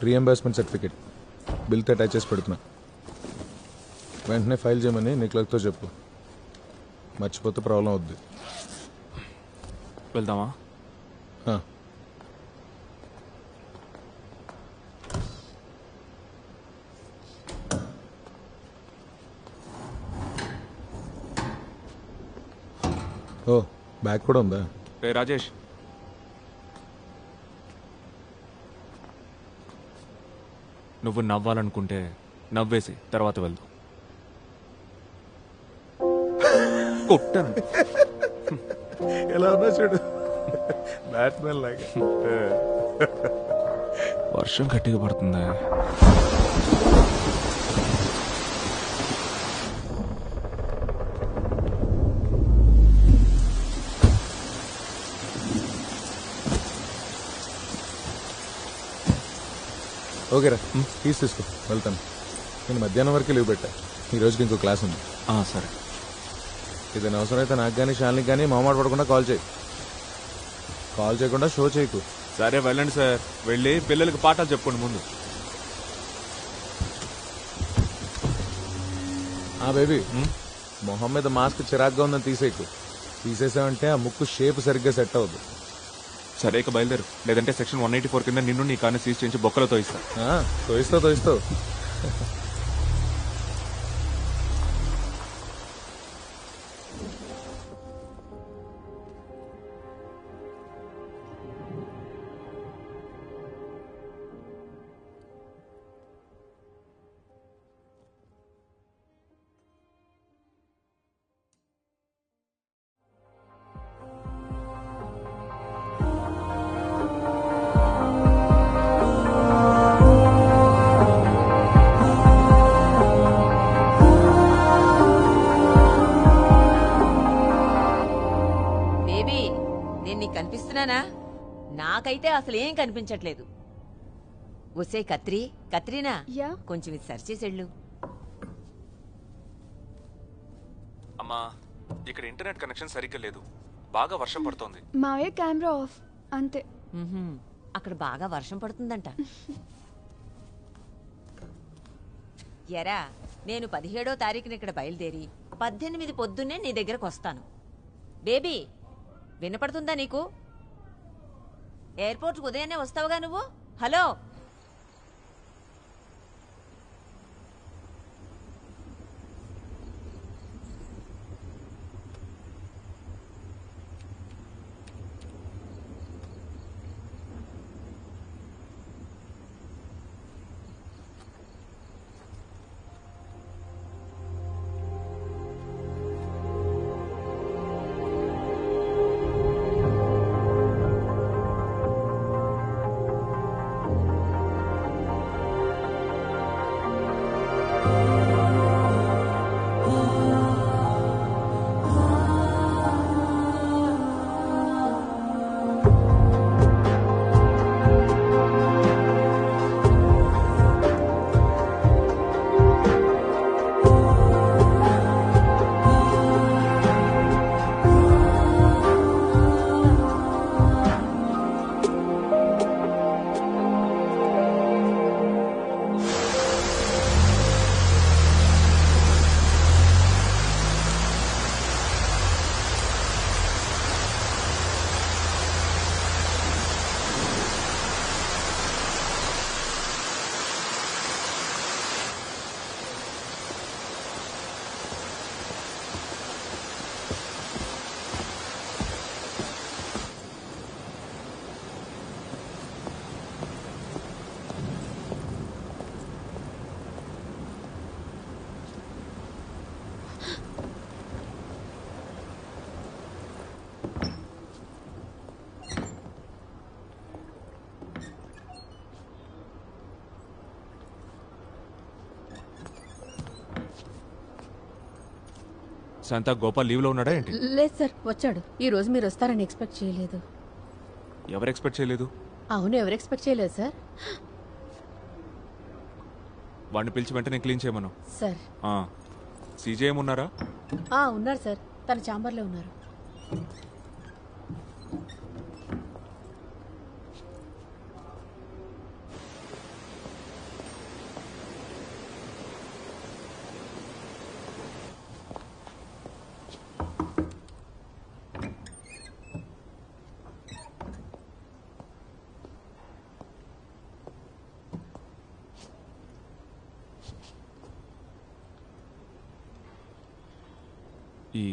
Reimbursement certificate బిల్తో attach చేసి పెడుతున్నా. వెంటనే ఫైల్ చేయమని నీ క్లర్క్తో చెప్పు. మర్చిపోతే ప్రాబ్లం అవుద్ది. వెళ్దామా? ఓ బ్యాగ్ కూడా ఉందా? రే రాజేష్, నువ్వు నవ్వాలనుకుంటే నవ్వేసి తర్వాత వెళ్దు. కొట్టను. ఎలా ఉన్నా చూడు, బ్యాట్మెన్ లాగా. వర్షం గట్టిగా పడుతుందా? ఓకేరా, ఫీజు తీసుకో, వెళ్తాను. నేను మధ్యాహ్నం వరకు లీవ్ పెట్టా. ఈ రోజుకి ఇంకో క్లాస్ ఉంది. సరే. ఏదైనా అవసరం అయితే నాకు కానీ శాలినికి కానీ మొహమాట పడకుండా కాల్ చేయి. కాల్ చేయకుండా షో చేయకు. సరే వెళ్ళండి సార్. వెళ్ళి పిల్లలకి పాఠాలు చెప్పుకోండి ముందు. బేబీ, మొహం మీద మాస్క్ చిరాగ్గా ఉందని తీసేయకు. తీసేసావంటే ఆ ముక్కు షేప్ సరిగ్గా సెట్ అవ్వదు. సరే ఇక బయలుదేరు, లేదంటే సెక్షన్ 184 కింద నిన్ను నీ కార్ని సీజ్ చేయించి బొక్కలతో ఇస్తా. తోయిస్తావు. కనిపిస్తున్నానా? నాకైతే అసలు ఏం కనిపించట్లేదు. ఒసే కత్రీనా, కొంచెం ఇది సర్చ్ చేసేళ్ళు. అమ్మా, ఇక్కడ ఇంటర్నెట్ కనెక్షన్ సరిగ్గా లేదు. బాగా వర్షం పడుతోంది. మావయ్య కెమెరా ఆఫ్ అంతే. అక్కడ బాగా వర్షం పడుతుందంట. ఎరా, నేను 17వ తారీఖున ఇక్కడ బయలుదేరి 18 పొద్దున్నే నీ దగ్గరకు వస్తాను. బేబీ, వినపడుతుందా నీకు? ఎయిర్పోర్ట్కి ఉదయాన్నే వస్తావుగా నువ్వు. హలో, శాంతా, గోపాల్ లీవ్ లో ఉన్నాడా ఏంటి? లేదు సార్, వచ్చాడు. ఈ రోజు మీరు వస్తారని ఎక్స్పెక్ట్ చేయలేదు. ఎవరు ఎక్స్పెక్ట్ చేయలేదు? అవును, ఎవరు ఎక్స్పెక్ట్ చేయలేదు సార్. వాడిని పిలిచి వెంటనే క్లీన్ చేయమను. సార్. సీజేఎం ఉన్నారా? ఉన్నారు సార్, తన ఛాంబర్లో ఉన్నారు. ఈ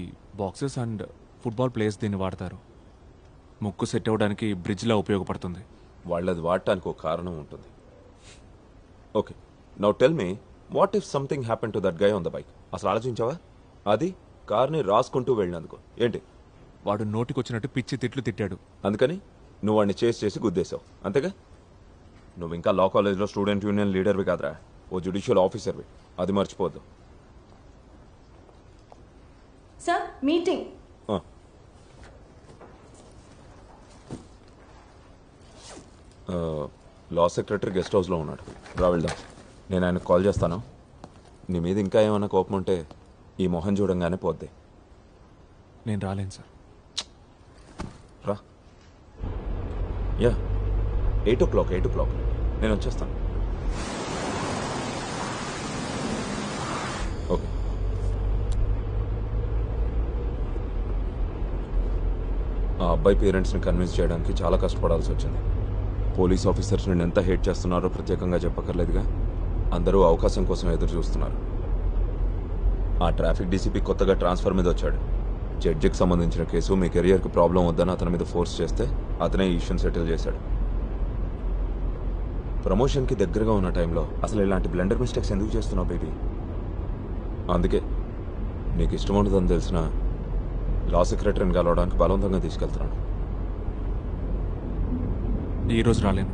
బాక్సెస్ అండ్ ఫుట్బాల్ ప్లేయర్స్ దీన్ని వాడతారు. ముక్కు సెట్ అవ్వడానికి బ్రిడ్జ్లా ఉపయోగపడుతుంది. వాళ్ళది వాడటానికి ఒక కారణం ఉంటుంది. Okay, now tell me, what if something happen to that guy on the bike? అసలు ఆలోచించావా? అది కార్ని రాసుకుంటూ వెళ్ళినందుకు ఏంటి? వాడు నోటికొచ్చినట్టు పిచ్చి తిట్లు తిట్టాడు. అందుకని నువ్వు వాడిని చేసి గుద్దేశావు, అంతేగా? నువ్వు ఇంకా లా కాలేజ్లో స్టూడెంట్ యూనియన్ లీడర్వి కాదురా, ఓ జ్యుడిషియల్ ఆఫీసర్వి. అది మర్చిపోద్దు. Sir meeting. Law secretary guest హౌస్లో ఉన్నాడు, రా వెళ్దాం. నేను ఆయనకు కాల్ చేస్తాను. నీ మీద ఇంకా ఏమైనా కోపం ఉంటే ఈ మొహం చూడంగానే పోద్ది. నేను రాలేను సార్. రా. యా, 8 o'clock నేను వచ్చేస్తాను. ఓకే. ఆ అబ్బాయి పేరెంట్స్ని కన్విన్స్ చేయడానికి చాలా కష్టపడాల్సి వచ్చింది. పోలీస్ ఆఫీసర్స్ నేను ఎంత హేట్ చేస్తున్నారో ప్రత్యేకంగా చెప్పక్కర్లేదుగా. అందరూ అవకాశం కోసం ఎదురు చూస్తున్నారు. ఆ ట్రాఫిక్ డీసీపీ కొత్తగా ట్రాన్స్ఫర్ మీద వచ్చాడు. జడ్జికి సంబంధించిన కేసు మీ కెరియర్కి ప్రాబ్లం వద్దని అతని మీద ఫోర్స్ చేస్తే అతనే ఈ ఇష్యూని సెటిల్ చేశాడు. ప్రమోషన్కి దగ్గరగా ఉన్న టైంలో అసలు ఇలాంటి బ్లెండర్ మిస్టేక్స్ ఎందుకు చేస్తున్నావు బేబీ? అందుకే నీకు ఇష్టం ఉండదని తెలిసిన లా సెక్రటరీని కలవడానికి బలవంతంగా తీసుకెళ్తున్నాను. ఈరోజు రాలేను.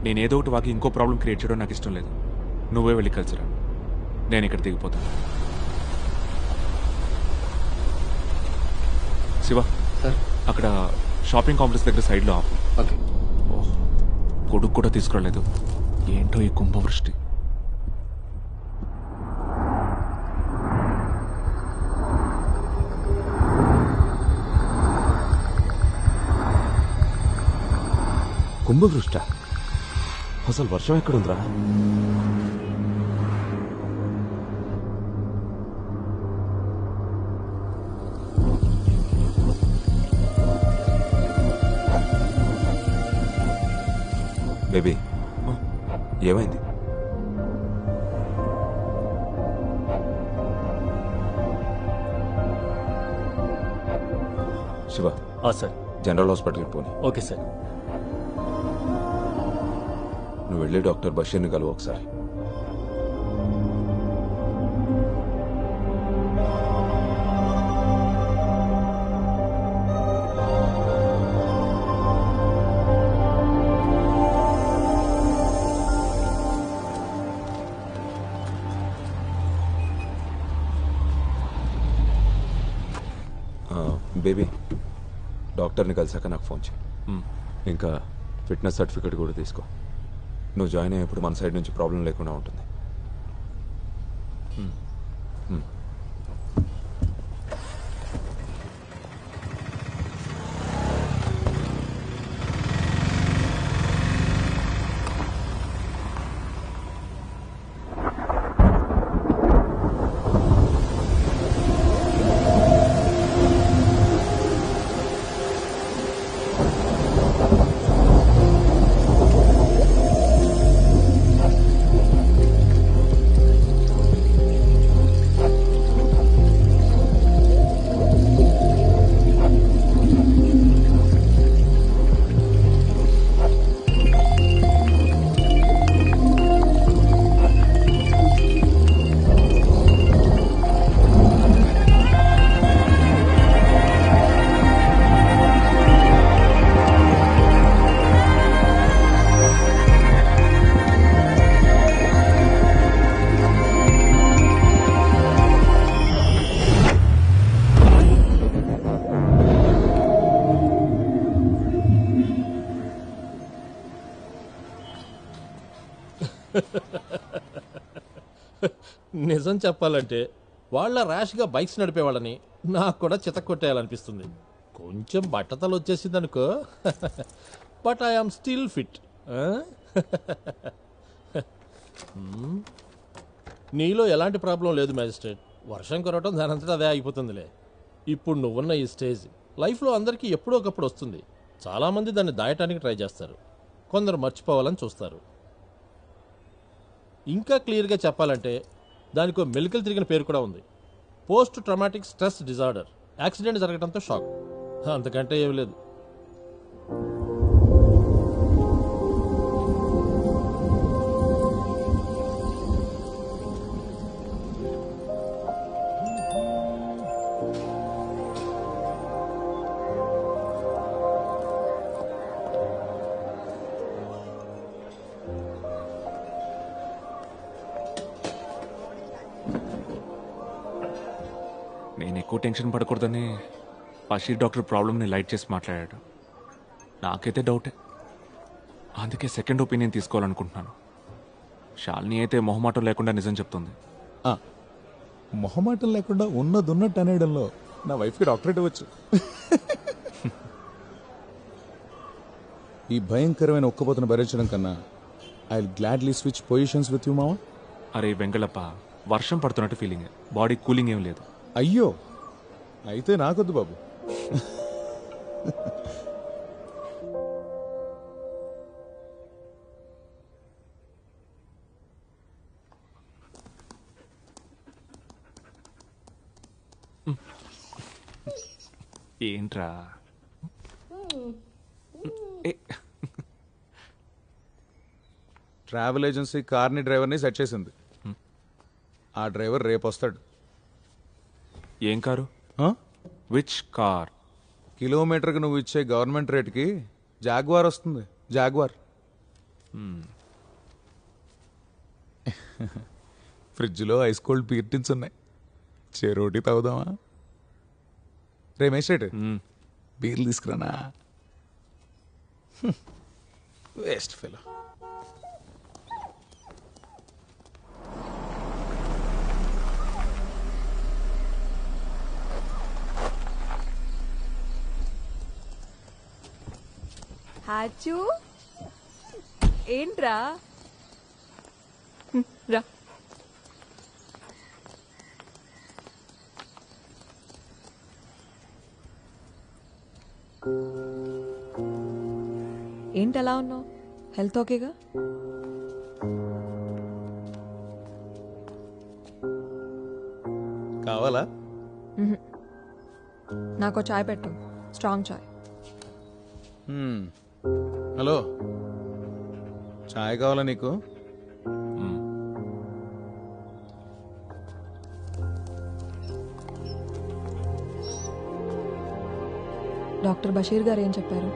నేను ఏదో ఒకటి వాకి ఇంకో ప్రాబ్లం క్రియేట్ చేయడం నాకు ఇష్టం లేదు. నువ్వే వెళ్ళి కలిసిరా, నేను ఇక్కడ దిగిపోతాను. శివ సార్, అక్కడ షాపింగ్ కాంప్లెక్స్ దగ్గర సైడ్లో ఆపు. ఓకే. కొడుకు కూడా తీసుకురాలేదు. ఏంటో ఈ కుంభవృష్టి. కుంభవృష్ట? అసలు వర్షం ఎక్కడుందిరా? బేబీ, ఏమైంది? శివ, సార్. జనరల్ హాస్పిటల్కి పోనీ. Okay sir. నువ్వు వెళ్ళి డాక్టర్ బషీర్ని కలువు ఒకసారి. బేబీ, డాక్టర్ని కలిసాక నాకు ఫోన్ చేయి. ఇంకా ఫిట్నెస్ సర్టిఫికేట్ కూడా తీసుకో. నువ్వు జాయిన్ అయ్యేప్పుడు మన సైడ్ నుంచి ప్రాబ్లం లేకుండా ఉంటుంది. నిజం చెప్పాలంటే వాళ్ళ ర్యాష్గా బైక్స్ నడిపేవాళ్ళని నాకు కూడా చితక్కొట్టేయాలనిపిస్తుంది. కొంచెం బట్టతలు వచ్చేసింది అనుకో, but I am still fit. నీలో ఎలాంటి ప్రాబ్లం లేదు మ్యాజిస్ట్రేట్. వర్షం కురవటం దానంతటా అదే ఆగిపోతుందిలే. ఇప్పుడు నువ్వున్న ఈ స్టేజ్ లైఫ్లో అందరికీ ఎప్పుడో ఒకప్పుడు వస్తుంది. చాలామంది దాన్ని దాయటానికి ట్రై చేస్తారు, కొందరు మర్చిపోవాలని చూస్తారు. ఇంకా క్లియర్గా చెప్పాలంటే దానికి మెలికలు తిరిగిన పేరు కూడా ఉంది, post traumatic stress disorder. Accident జరగడంతో షాక్, అంతకంటే ఏమి లేదు. నేను ఎక్కువ టెన్షన్ పడకూడదని బషీర్ డాక్టర్ ప్రాబ్లమ్ని లైట్ చేసి మాట్లాడాడు. నాకైతే డౌటే, అందుకే సెకండ్ ఒపీనియన్ తీసుకోవాలనుకుంటున్నాను. శాలిని అయితే మొహమాటం లేకుండా నిజం చెప్తుంది. మొహమాటం లేకుండా ఉన్నట్టు అనేయడంలో నా వైఫ్కి డాక్టరేట్ ఇవ్వచ్చు. ఈ భయంకరమైన ఒక్కపోతను భరించడం కన్నా I gladly switch positions with you మావా. అరే వెంగళప్ప, వర్షం పడుతున్నట్టు ఫీలింగ్, బాడీ కూలింగ్ ఏం లేదు. అయ్యో అయితే నాకొద్దు బాబు. ఏంట్రా ట్రావెల్ ఏజెన్సీ కార్ని డ్రైవర్ని సెట్ చేసింది. ఆ డ్రైవర్ రేపు వస్తాడు. ఏం కారు? Which car? కిలోమీటర్కి నువ్వు ఇచ్చే గవర్నమెంట్ రేట్కి జాగ్వార్ వస్తుంది. జాగ్వార్. ఫ్రిడ్జ్లో ఐస్ కోల్డ్ బీర్ టిన్స్ ఉన్నాయి. చెరోటి తాగుదామా? రే మేస్ట్రేట్, బీర్లు తీసుకురానా? Waste fellow. హాచు ఏంట్రా? రా. ఏంటి అలా ఉన్నావు? హెల్త్ ఓకేగా? కావాలా? నాకు చాయ్ పెట్టు, స్ట్రాంగ్ చాయ్. హలో, చాయ్ కావాలా నీకు? డాక్టర్ బషీర్ గారు ఏం చెప్పారు?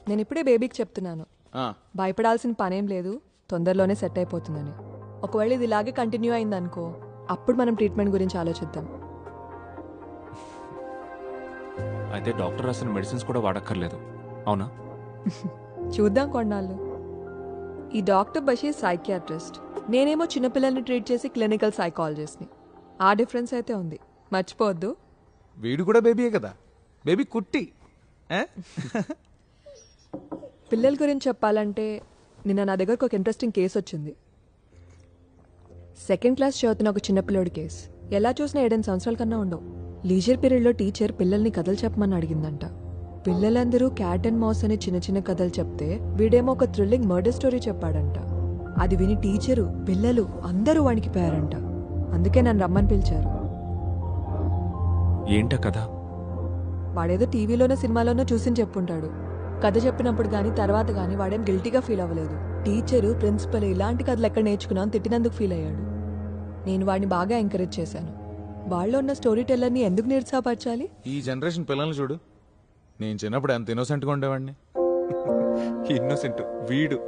నేను ఇప్పుడే బేబీకి చెప్తున్నాను, భయపడాల్సిన పనేం లేదు, తొందరలోనే సెట్ అయిపోతుందని. ఒకవేళ ఇది ఇలాగే కంటిన్యూ అయిందనుకో, అప్పుడు మనం ట్రీట్మెంట్ గురించి ఆలోచిద్దాం. అయితే డాక్టర్ రాసిన మెడిసిన్స్ కూడా వాడక్కర్లేదు, అవునా? చూద్దాం కొన్నాళ్ళు. ఈ డాక్టర్ బషీర్ సైకియాట్రిస్ట్, నేనేమో చిన్నపిల్లల్ని ట్రీట్ చేసి క్లినికల్ సైకాలజిస్ట్ని. ఆ డిఫరెన్స్ అయితే ఉంది, మర్చిపోవద్దు. వీడు కూడా బేబీయే కదా, బేబీ కుట్టి. పిల్లల గురించి చెప్పాలంటే నిన్న నా దగ్గరకు ఒక ఇంట్రెస్టింగ్ కేసు వచ్చింది. 2nd క్లాస్ చదువుతున్న ఒక చిన్నపిల్లడి కేసు. ఎలా చూసినా 7 సంవత్సరాల కన్నా ఉండవు. లీజర్ పీరియడ్లో టీచర్ పిల్లల్ని కథలు చెప్పమని అడిగిందంట. పిల్లలందరూ క్యాట్ అండ్ మౌస్ అనే చిన్న చిన్న కథలు చెప్తే వీడేమో ఒక థ్రిల్లింగ్ మర్డర్ స్టోరీ చెప్పాడంట. అది విని టీచరు, పిల్లలు అందరూ వణికిపోయారంట. అందుకే నన్ను రమ్మని పిలిచారు. ఏంట కథ? వాడేదో టీవీలోనో సినిమాలోనో చూసి చెప్పుంటాడు. కథ చెప్పినప్పుడు కానీ తర్వాత కానీ వాడేం గిల్టీగా ఫీల్ అవ్వలేదు. టీచరు, ప్రిన్సిపల్ ఇలాంటి కథలు ఎక్కడ నేర్చుకున్నా అని తిట్టినందుకు ఫీల్ అయ్యాడు. నేను వాడిని బాగా ఎంకరేజ్ చేశాను. వాళ్ళలో ఉన్న స్టోరీ టెల్లర్ని ఎందుకు నిరుత్సాహపరచాలి? ఈ జనరేషన్ పిల్లల్ని చూడు. నేను చిన్నప్పుడు ఎంత ఇన్నోసెంట్గా ఉండేవాడిని. ఇన్నోసెంట్ వీడు.